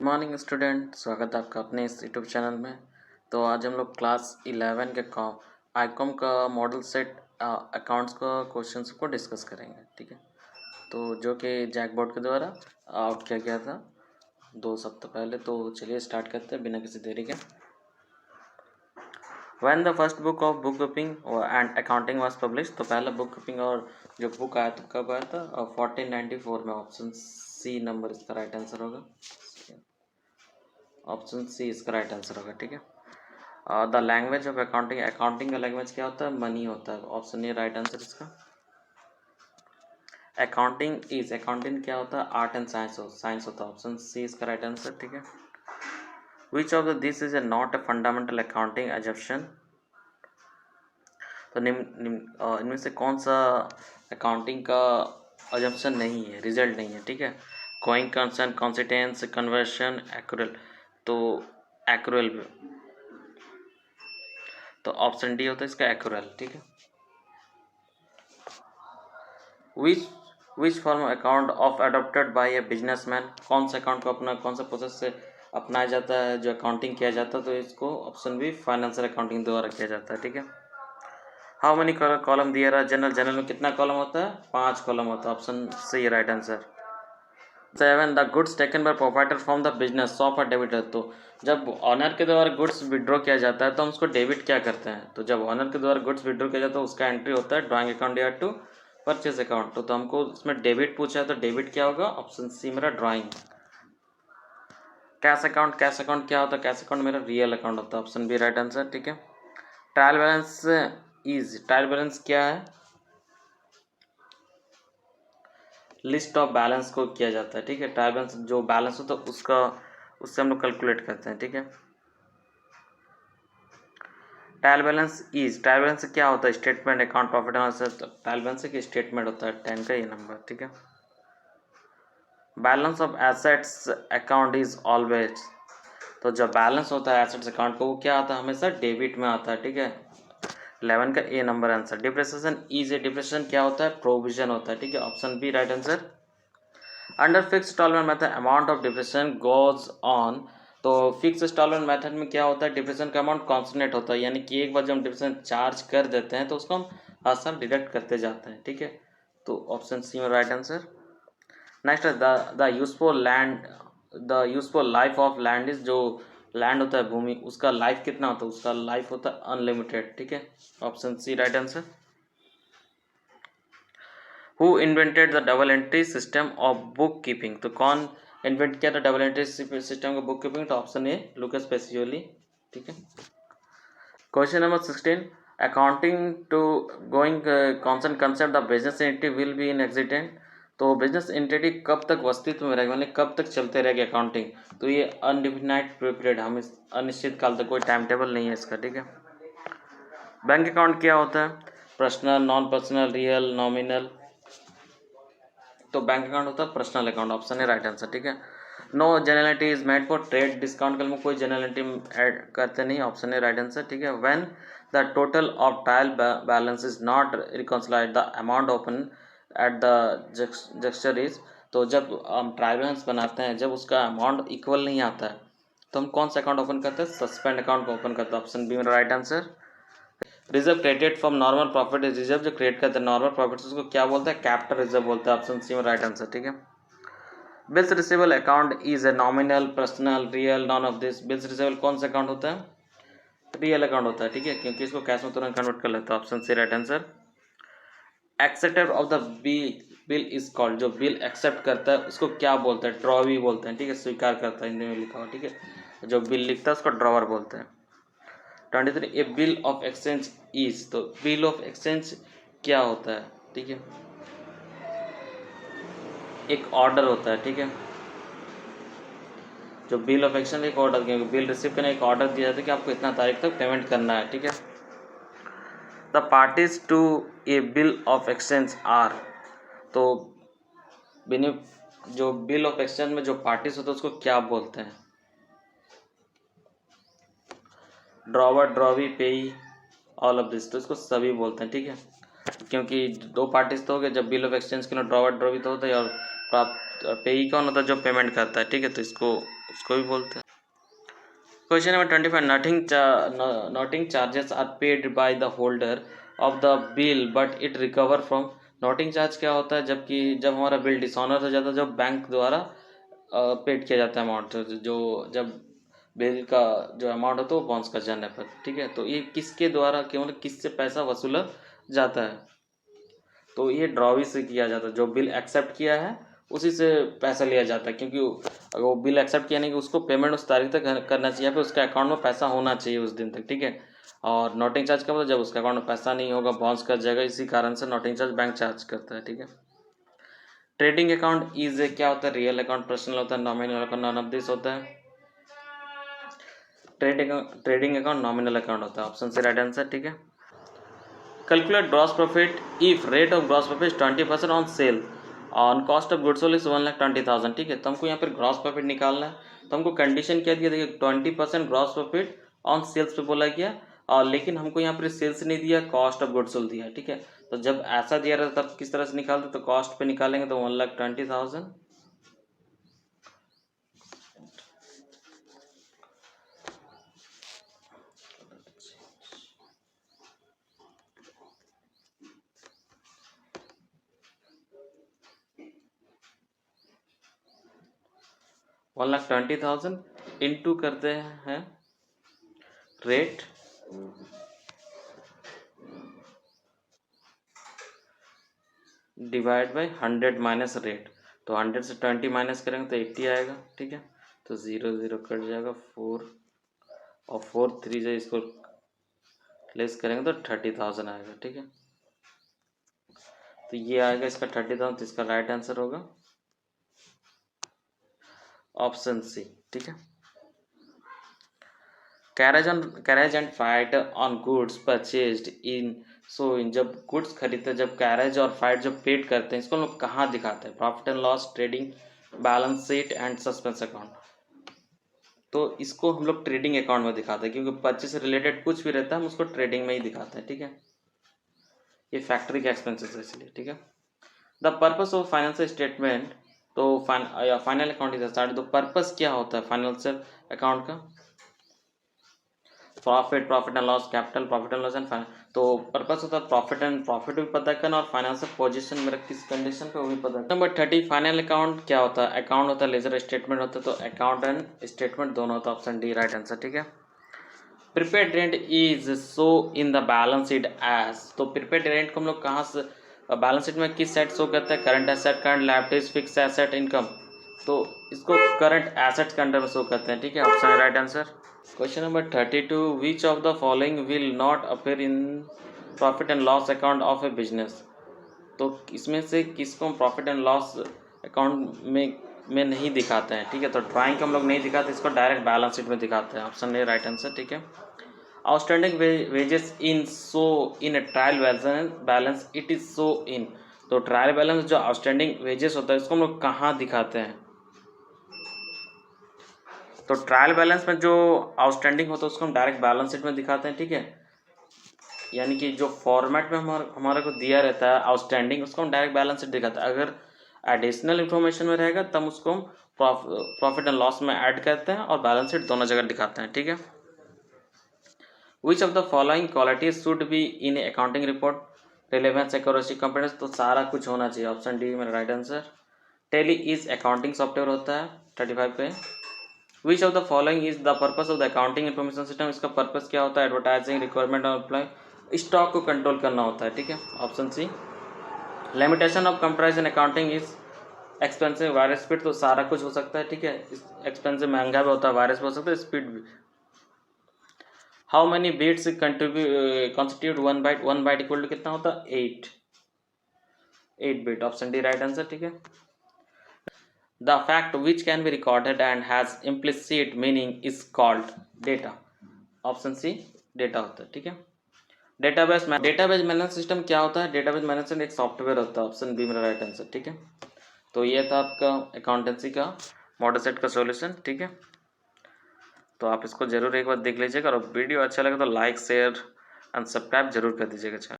Good morning student, स्वागत है आपका अपने इस यूट्यूब चैनल में। तो आज हम लोग क्लास 11 के आईकॉम का मॉडल सेट अकाउंट्स का क्वेश्चंस को डिस्कस करेंगे। ठीक है, तो जो कि जैक बोर्ड के द्वारा आउट किया गया था 2 सप्ताह पहले। तो चलिए स्टार्ट करते हैं बिना किसी देरी के। When the first book of book keeping and accounting was publish, तो पहला बुक कीपिंग और जो बुक आया था कब आया था? 1494 में। ऑप्शन सी नंबर इसका राइट आंसर होगा। ऑप्शन सी इसका राइट आंसर होगा। ठीक है, the language of accounting, accounting का लैंग्वेज क्या होता है? मनी होता है। ऑप्शन ए राइट आंसर इसका। अकाउंटिंग क्या होता है? आर्ट एंड साइंस होता है। ऑप्शन सी इसका राइट आंसर। ठीक है, which of this is not a fundamental accounting assumption, तो इनमें से कौन सा अकाउंटिंग का अजम्पशन नहीं है, रिजल्ट नहीं है? ठीक है, गोइंग कंसर्न, कॉन्सिटेंस, कन्वर्शन, एक्यूरल। तो एक्यूरल, तो ऑप्शन डी होता है इसका एक्यूरल। ठीक है, which form account of adopted by a businessman, कौन सा अकाउंट को अपना कौन सा प्रोसेस से अपनाया जाता है जो अकाउंटिंग किया जाता है? तो इसको ऑप्शन बी फाइनेंशियल अकाउंटिंग द्वारा किया जाता है। ठीक है, हाउ मेनी कॉलम दिया रहा? जनरल में कितना कॉलम होता है? 5 कॉलम होता है। Option C right answer. 7 the goods taken by proprietor from the business shop और डेबिटर, तो जब ऑनर के द्वारा गुड्स विड्रॉ किया जाता है तो हम उसको डेबिट क्या करते हैं? तो जब ऑनर के द्वारा गुड्स विड्रॉ किया जाता है उसका एंट्री होता है ड्राइंग अकाउंट या टू परचेज अकाउंट। तो हमको उसमें डेबिट पूछा है तो डेबिट क्या होगा? ऑप्शन सी मेरा ड्राइंग। कैश अकाउंट क्या होता है? कैश अकाउंट मेरा रियल अकाउंट होता है। Option B right answer. ठीक है, ट्रायल बैलेंस क्या है? लिस्ट ऑफ बैलेंस को किया जाता है। ठीक है, ट्रायल बैलेंस जो बैलेंस होता है उससे हम लोग कैलकुलेट करते हैं। ठीक है, ट्रायल बैलेंस क्या होता है? Statement account profit and loss. Trial balance की स्टेटमेंट होता है 10 का ये नंबर। ठीक है, balance of assets account is always, तो जब बैलेंस होता है एसेट्स अकाउंट को वो क्या आता है? हमेशा डेबिट में आता है। ठीक है, 11 का ए नंबर आंसर। डिप्रेसिएशन क्या होता है? प्रोविजन होता है। ठीक है, option B right answer. Under fix instalment method amount of depression goes on, तो फिक्स इंस्टॉलमेंट मेथड में क्या होता है? डिप्रेशन का अमाउंट कॉन्स्टेंट होता है, यानी कि एक बार जब हम डिप्रेशन चार्ज कर देते हैं तो उसको हम हर साल डिडक्ट करते जाते हैं। ठीक है, तो ऑप्शन सी में राइट आंसर। नेक्स्ट है the useful life of land is, जो लैंड होता है भूमि उसका लाइफ कितना होता है? उसका लाइफ होता है अनलिमिटेड। ठीक है, option C right answer. Who invented the double entry system of bookkeeping, तो कौन इन्वेंट किया था डबल एंट्री सिस्टम का बुक कीपिंग? तो ऑप्शन ए लुकास पेसियोली। ठीक है, question number 16, accounting to going consent concept the business entity will be in existent, तो business entity कब तक अस्तित्व में रहेगी, मतलब कब तक चलते रहेगी अकाउंटिंग? तो ये अनडिफिनाइट पीरियड, हम इस अनिश्चित काल तक, कोई टाइम टेबल नहीं है इसका। ठीक है, बैंक अकाउंट क्या होता है? Personal, non personal, real, nominal. तो बैंक अकाउंट होता है पर्सनल अकाउंट। ऑप्शन है राइट आंसर। ठीक है, no generality is made for trade discount, कल में कोई जनरलिटी ऐड करते नहीं। ऑप्शन है राइट आंसर। ठीक है, when the total of trial balance is not reconciled the amount open at the juncture is, तो जब हम ट्रायल बैलेंस बनाते हैं जब उसका अमाउंट इक्वल नहीं आता है तो हम कौन सा अकाउंट ओपन करते हैं? सस्पेंड अकाउंट को ओपन करते हैं। ऑप्शन बी मेरा right answer. Reserve credit from normal profit, reserve जो क्रिएट करते हैं नॉर्मल प्रॉफिट उसको क्या बोलते हैं? कैपिटल रिजर्व बोलते हैं। ऑप्शन सी में राइट आंसर। ठीक है, bills receivable account is a nominal, personal, real, none of this. Bills receivable कौन सा अकाउंट होता है? रियल अकाउंट होता है। ठीक है, क्योंकि इसको कैश में तुरंत कन्वर्ट कर लेते हैं। Option C right answer. Acceptor of the bill is called, जो बिल एक्सेप्ट करता है उसको क्या बोलते हैं? ड्रॉवी बोलते हैं। ठीक है, स्वीकार करता है हिंदी में लिखा हुआ। ठीक है, जो बिल लिखता है उसको ड्रॉवर बोलते हैं। 23 ए बिल ऑफ एक्सचेंज इज, तो बिल ऑफ एक्सचेंज क्या होता है? ठीक है, एक ऑर्डर होता है। ठीक है, जो बिल ऑफ एक्सचेंज एक ऑर्डर, क्योंकि बिल रिसीव करने एक ऑर्डर दिया जाता है कि आपको इतना तारीख तक पेमेंट करना है। ठीक है, the parties to a bill of exchange are, तो जो बिल ऑफ एक्सचेंज में जो पार्टीज होते हैं उसको क्या बोलते हैं? ड्रॉवर, ड्रॉवी, पेई, ऑल ऑफ दिस, तो इसको सभी बोलते हैं। ठीक है, क्योंकि दो पार्टीज तो हो गए, जब बिल ऑफ एक्सचेंज के लिए ड्रॉवर ड्रॉवी तो होता है और पेई कौन होता है? जो पेमेंट करता है, ठीक है, तो उसको भी बोलते हैं। Question number 25, noting charges are paid by the holder of the bill but it recover from. Noting charge क्या होता है? जब हमारा बिल डिसऑनर हो जाता है, जब बैंक द्वारा पेड किया जाता है अमाउंट, जो जब बिल का जो अमाउंट होता है वो बाउंस कर जाने पर, ठीक है, तो ये किसके द्वारा मतलब किससे पैसा वसूला जाता है? तो ये ड्रॉवी से किया जाता है। जो बिल एक्सेप्ट किया है उसी से पैसा लिया जाता है, क्योंकि अगर वो बिल एक्सेप्ट किया नहीं कि उसको पेमेंट उस तारीख तक करना चाहिए, फिर उसके अकाउंट में पैसा होना चाहिए उस दिन तक, ठीक है। और नोटिंग चार्ज का मतलब जब उसके अकाउंट में पैसा नहीं होगा, बाउंस कर जाएगा, इसी कारण से नोटिंग चार्ज बैंक चार्ज करता है, ठीक है। ट्रेडिंग अकाउंट इज क्या होता है? रियल अकाउंट, पर्सनल होता है, nominal account, none of this होता है। ट्रेडिंग अकाउंट नॉमिनल अकाउंट होता है, ऑप्शन से राइट आंसर, ठीक है। Calculate gross profit if rate of gross profit 20% on sale on cost of goods sold is 1,20,000, ठीक है। तो हमको यहाँ पर ग्रॉस प्रॉफिट निकालना है, तो हमको कंडीशन क्या दिया? देखिए 20% ग्रॉस प्रॉफिट ऑन सेल्स पे बोला गया, और लेकिन हमको यहाँ पर सेल्स नहीं दिया, कॉस्ट ऑफ गुड्स सोल्ड दिया है, ठीक है। तो जब ऐसा दिया रहता तब किस तरह से निकालते? तो कॉस्ट पे निकालेंगे, तो 1,20,000 1,20,000 इंटू करते हैं rate divide by 100 minus rate. तो 100 से 20 माइनस करेंगे तो 80 आएगा, ठीक है। तो 0 0 कट जाएगा, 4 और 4 3 से इसको लेस करेंगे तो 30,000 आएगा, ठीक है। तो ये आएगा इसका 30,000, तो इसका राइट आंसर होगा ऑप्शन सी, ठीक है। Carriage and freight on goods purchased in जब गुड्स खरीदते, जब कैरेज और फाइट जब पेड करते हैं, इसको हम लोग कहाँ दिखाते हैं? Profit and loss, trading, balance sheet and suspense account. तो इसको हम लोग ट्रेडिंग अकाउंट में दिखाते हैं, क्योंकि परचेज से रिलेटेड कुछ भी रहता है हम उसको ट्रेडिंग में ही दिखाते हैं, ठीक है। ये फैक्ट्री के एक्सपेंसेस है इसलिए, ठीक है। The purpose of financial statement, तो फाइनल अकाउंट इज स्टार्ट। तो पर्पस क्या होता है फाइनेंशियल अकाउंट का? Profit and loss, capital, profit and loss and finance. तो पर्पस होता है प्रॉफिट भी पता करना और फाइनेंशियल पोजीशन मेरा किस कंडीशन पे वो भी पता करना। नंबर 30, फाइनल अकाउंट क्या होता है? अकाउंट होता है, लेजर स्टेटमेंट होता है, तो अकाउंट एंड स्टेटमेंट दोनों होता है, ऑप्शन डी राइट आंसर, ठीक है। Prepaid rent is so in the balance sheet as. तो प्रीपेड रेंट को हम लोग कहाँ से बैलेंस शीट में किस सेट शो करते हैं? Current asset, current liabilities, fix asset, income. तो इसको करंट एसेट्स के अंडर में शो करते हैं, ठीक है, option right answer. Question number 32, which of the following will not appear in profit and loss account of a business? तो इसमें से किसको हम प्रॉफिट एंड लॉस अकाउंट में नहीं दिखाते हैं, ठीक है। तो ड्राइंग को हम लोग नहीं दिखाते, इसको डायरेक्ट बैलेंस शीट में दिखाते हैं, ऑप्शन ए राइट आंसर, ठीक है। Outstanding wages in a trial balance it is सो इन। तो ट्रायल बैलेंस जो आउटस्टैंडिंग वेजेस होता है इसको हम लोग कहाँ दिखाते हैं? तो ट्रायल बैलेंस में जो आउटस्टैंडिंग होता है उसको हम डायरेक्ट बैलेंस शीट में दिखाते हैं, ठीक है। यानी कि जो फॉर्मेट में हमारे को दिया रहता है आउटस्टैंडिंग, उसको हम डायरेक्ट बैलेंस शीट दिखाते हैं। अगर एडिशनल इन्फॉर्मेशन में रहेगा तब उसको हम प्रॉफिट एंड लॉस में ऐड करते हैं और बैलेंस शीट दोनों जगह दिखाते हैं, ठीक है। Which of the following qualities should be in accounting report? Relevance, accuracy, confidence. तो सारा कुछ होना चाहिए, ऑप्शन डी मेरा right answer. Tally is accounting software होता है 35 पे। Which of the following is the purpose of the accounting information system? इसका पर्पस क्या होता है? एडवर्टाइजिंग, रिक्वायरमेंट और अप्लाई, स्टॉक को कंट्रोल करना होता है, ठीक है, option C. Limitation of comprise in accounting is expensive, virus speed. तो सारा कुछ हो सकता है, ठीक है, एक्सपेंसिव महंगा भी होता है, वायरस भी हो सकता है, स्पीड भी। How many bits constitute one byte equal to कितना होता है? 8 bit, option D right answer, ठीक है। The fact which can be recorded and has implicit meaning is called data, option C data होता है, ठीक है। डेटाबेस मैनेजमेंट सिस्टम क्या होता है? डेटाबेस मैनेजमेंट एक सॉफ्टवेयर होता है, ऑप्शन बी मेरा राइट आंसर, ठीक है। तो ये था आपका अकाउंटेंसी का मॉडल सेट का सॉल्यूशन, ठीक है। तो आप इसको जरूर एक बार देख लीजिएगा, और वीडियो अच्छा लगे तो लाइक, शेयर एंड सब्सक्राइब जरूर कर दीजिएगा।